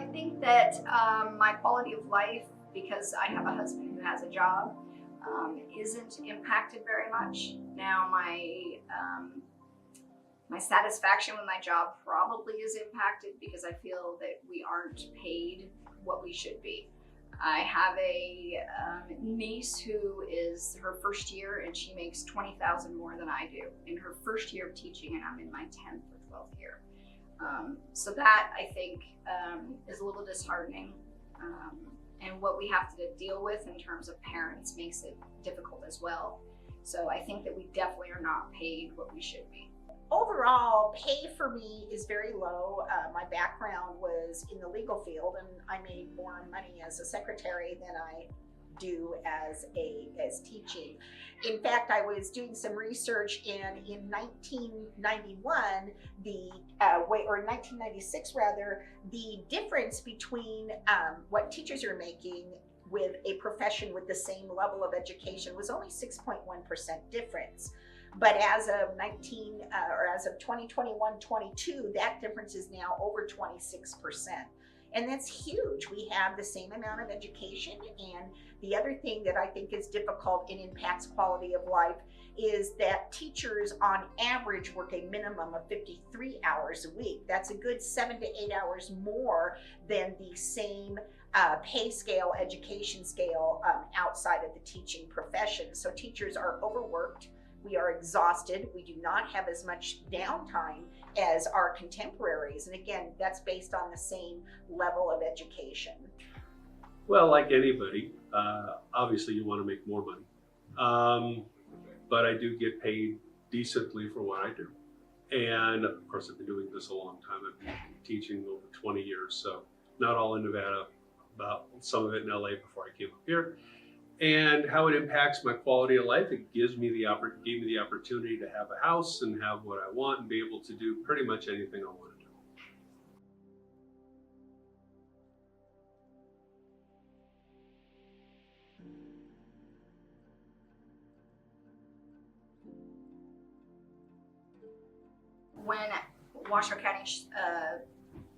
I think that my quality of life, because I have a husband who has a job, isn't impacted very much. Now my satisfaction with my job probably is impacted because I feel that we aren't paid what we should be. I have a niece who is her first year and she makes $20,000 more than I do in her first year of teaching, and I'm in my 10th or 12th year. So that, I think, is a little disheartening. And what we have to deal with in terms of parents makes it difficult as well. So I think that we definitely are not paid what we should be. Overall, pay for me is very low. My background was in the legal field, and I made more money as a secretary than I do as teaching. In fact, I was doing some research, and in 1991, 1996 rather, the difference between what teachers are making with a profession with the same level of education was only 6.1% difference. But as of 2021-22, that difference is now over 26%. And that's huge. We have the same amount of education. And the other thing that I think is difficult and impacts quality of life is that teachers on average work a minimum of 53 hours a week. That's a good 7 to 8 hours more than the same pay scale, education scale outside of the teaching profession. So teachers are overworked. We are exhausted. We do not have as much downtime as our contemporaries. And again, that's based on the same level of education. Well, like anybody, obviously you want to make more money. But I do get paid decently for what I do. And of course, I've been doing this a long time. I've been teaching over 20 years. So not all in Nevada, about some of it in LA before I came up here. And how it impacts my quality of life, it gave me the opportunity to have a house and have what I want and be able to do pretty much anything I want to do. When Washoe County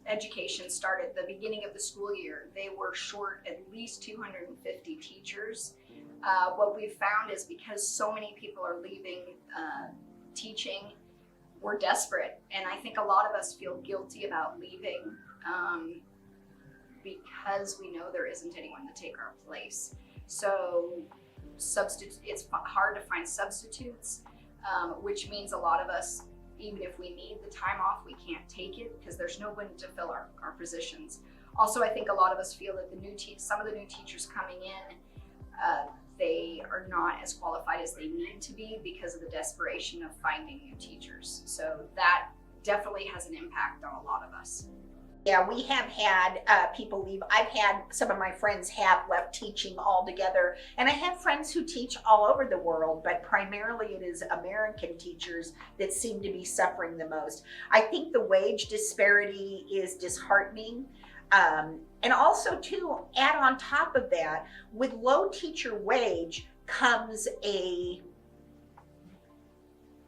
education started, the beginning of the school year, they were short at least 250 teachers. What we've found is because so many people are leaving teaching, we're desperate. And I think a lot of us feel guilty about leaving because we know there isn't anyone to take our place. So it's hard to find substitutes, which means a lot of us, even if we need the time off, we can't take it because there's no one to fill our positions. Also, I think a lot of us feel that some of the new teachers coming in, they are not as qualified as they need to be because of the desperation of finding new teachers. So that definitely has an impact on a lot of us. Yeah, we have had people leave. I've had some of my friends have left teaching altogether, and I have friends who teach all over the world, but primarily it is American teachers that seem to be suffering the most. I think the wage disparity is disheartening. And also too, add on top of that, with low teacher wage comes a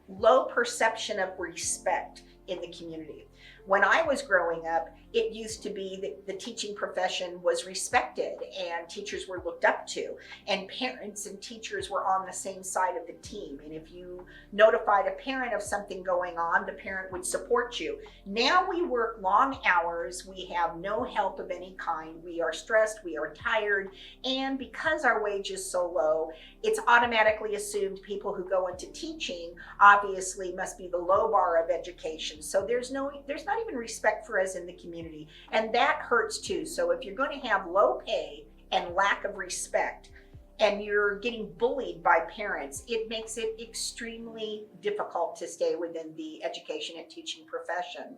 low perception of respect in the community. When I was growing up, it used to be that the teaching profession was respected and teachers were looked up to, and parents and teachers were on the same side of the team. And if you notified a parent of something going on, the parent would support you. Now we work long hours, we have no help of any kind, we are stressed, we are tired, and because our wage is so low, it's automatically assumed people who go into teaching obviously must be the low bar of education. So there's not even respect for us in the community, and that hurts too. So if you're going to have low pay and lack of respect, and you're getting bullied by parents, it makes it extremely difficult to stay within the education and teaching profession.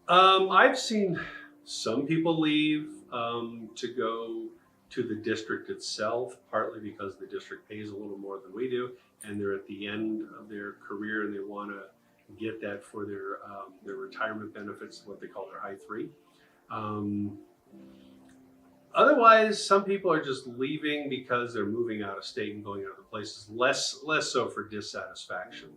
I've seen some people leave to go to the district itself, partly because the district pays a little more than we do, and they're at the end of their career and they want to get that for their retirement benefits, what they call their I-3. Otherwise, some people are just leaving because they're moving out of state and going other places, less so for dissatisfaction.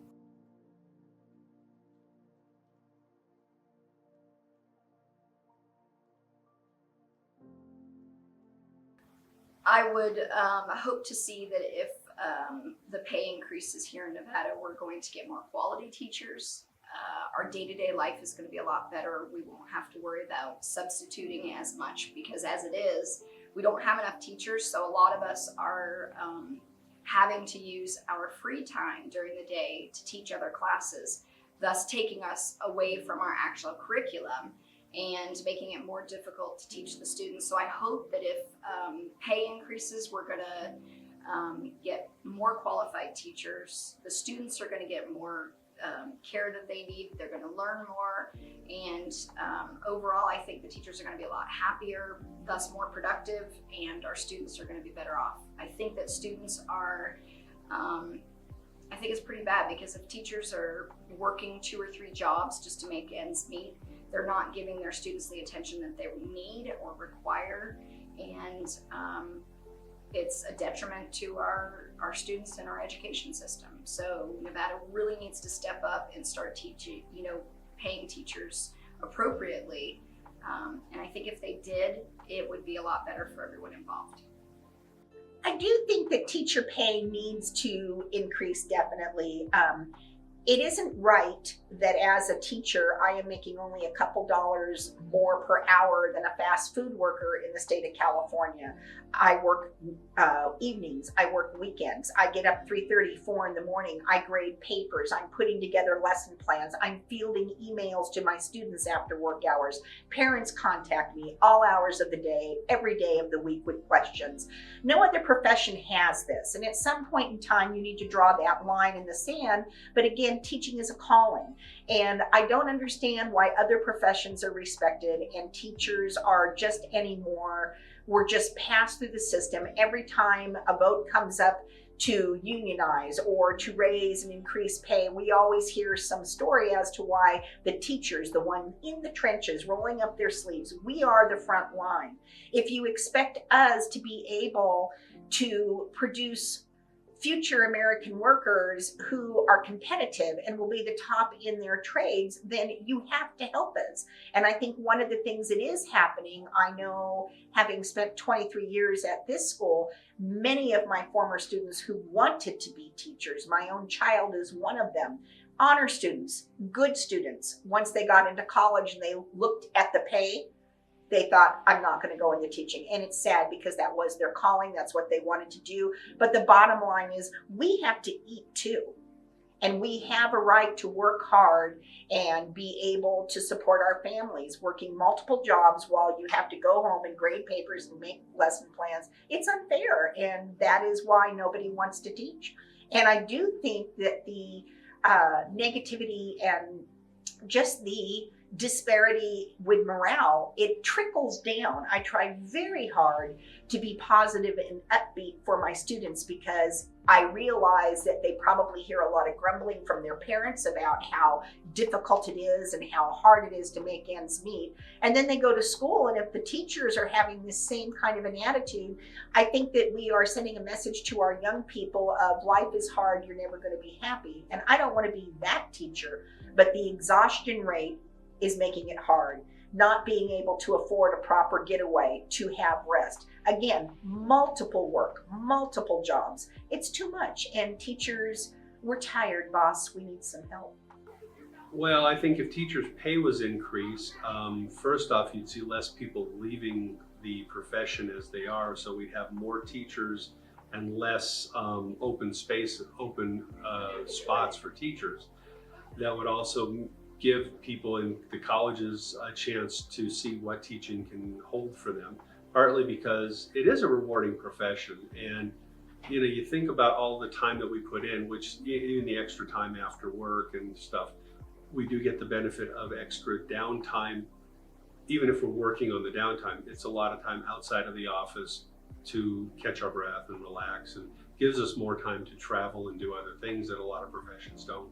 I would hope to see that if the pay increases here in Nevada, we're going to get more quality teachers. Our day-to-day life is going to be a lot better. We won't have to worry about substituting as much, because as it is, we don't have enough teachers, so a lot of us are having to use our free time during the day to teach other classes, thus taking us away from our actual curriculum and making it more difficult to teach the students. So I hope that if pay increases, we're going to get more qualified teachers. The students are going to get more care that they need. They're going to learn more, and overall I think the teachers are going to be a lot happier, thus more productive, and our students are going to be better off. I think that students are I think it's pretty bad, because if teachers are working 2 or 3 jobs just to make ends meet, they're not giving their students the attention that they need or require, and it's a detriment to our students and our education system. So Nevada really needs to step up and start teaching, paying teachers appropriately. And I think if they did, it would be a lot better for everyone involved. I do think that teacher pay needs to increase, definitely. It isn't right that as a teacher, I am making only a couple dollars more per hour than a fast food worker in the state of California. I work evenings, I work weekends, I get up 3:30, 4 in the morning, I grade papers, I'm putting together lesson plans, I'm fielding emails to my students after work hours. Parents contact me all hours of the day, every day of the week with questions. No other profession has this, and at some point in time you need to draw that line in the sand, but again, teaching is a calling, and I don't understand why other professions are respected and teachers are just anymore. We're just passed through the system every time a vote comes up to unionize or to raise and increase pay. We always hear some story as to why the teachers, the one in the trenches rolling up their sleeves, we are the front line. If you expect us to be able to produce future American workers who are competitive and will be the top in their trades, then you have to help us. And I think one of the things that is happening, I know having spent 23 years at this school, many of my former students who wanted to be teachers, my own child is one of them, honor students, good students, once they got into college and they looked at the pay, they thought, I'm not going to go into teaching. And it's sad, because that was their calling. That's what they wanted to do. But the bottom line is we have to eat too. And we have a right to work hard and be able to support our families. Working multiple jobs while you have to go home and grade papers and make lesson plans, it's unfair. And that is why nobody wants to teach. And I do think that the negativity and just the disparity with morale, it trickles down. I try very hard to be positive and upbeat for my students, because I realize that they probably hear a lot of grumbling from their parents about how difficult it is and how hard it is to make ends meet. And then they go to school, and if the teachers are having the same kind of an attitude, I think that we are sending a message to our young people of life is hard, you're never going to be happy. And I don't want to be that teacher, but the exhaustion rate is making it hard. Not being able to afford a proper getaway, to have rest. Again, multiple work, multiple jobs. It's too much. And teachers, we're tired, boss. We need some help. Well, I think if teachers' pay was increased, first off, you'd see less people leaving the profession as they are. So we'd have more teachers and less open space, open spots for teachers. That would also give people in the colleges a chance to see what teaching can hold for them, partly because it is a rewarding profession. And you think about all the time that we put in, which even the extra time after work and stuff, we do get the benefit of extra downtime. Even if we're working on the downtime, it's a lot of time outside of the office to catch our breath and relax, and gives us more time to travel and do other things that a lot of professions don't.